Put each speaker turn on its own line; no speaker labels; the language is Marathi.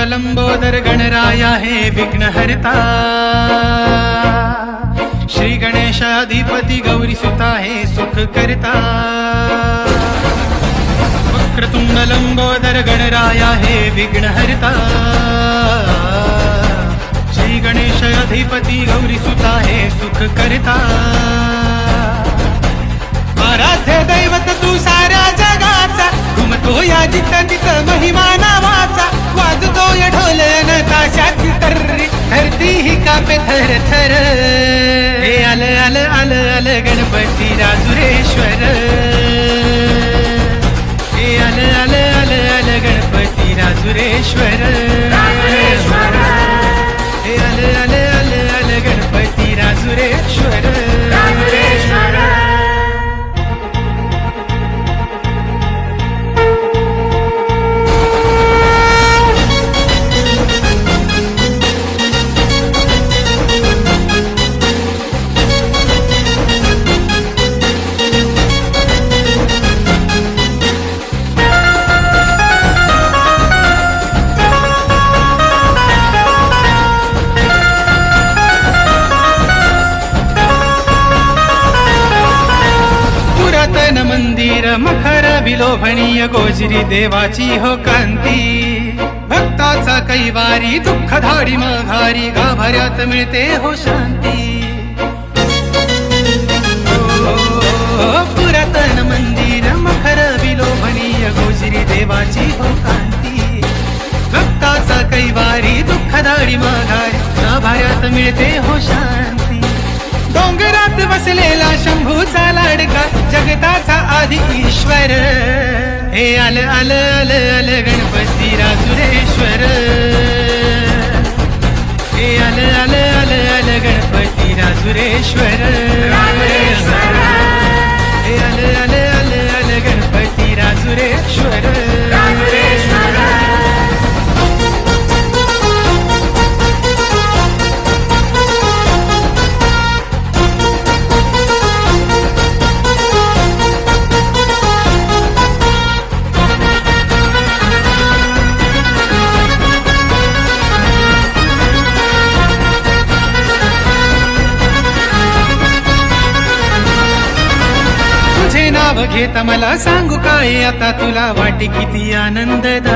लंबोदर गणराया हे विघ्नहर्ता, श्री गणेशाधिपती गौरी सुता हे सुख करता। वक्रतुंड लंबोदर गणराया हे विघ्नहर्ता, श्री गणेशाधिपती गौरी सुता हे सुख करता। आराध्य दैवत तू साऱ्या जगाचा, घुमतो या जिथं तिथं महिमा नावाचा, वाजतो या ढोल न ताशाची तर्री, धरती ही कापे थर थर। हे आल आल आल आल गणपती राजुरेश्वर, हे आल आल आल आल गणपती राजुरेश्वर, हे आल आल आल आल गणपती राजुरेश्वर। मंदिर मखर विलोभणीय गोजरी देवाची हो कांती, भक्ताचा कैवारी दुःख धाडी मघारी, गाभाऱ्यात मिळते हो शांती। पुरातन मंदिर मखर विलोभणीय गोजरी देवाची हो कांती, भक्ताचा कैवारी दुःख धाडी मघारी, गाभाऱ्यात मिळते हो शांती। डोंगरात बसलेला शंभूचा लाडका, जगताचा आदि ईश्वर, हे आल आल आल आल गणपती राजुरेश्वर, हे आल आल आल आल गणपती राजुरेश्वर, हे आल आल आल आल गणपती राजुरेश्वर। नाव घेता मला सांगू काय आता तुला, वाटे किती आनंददा,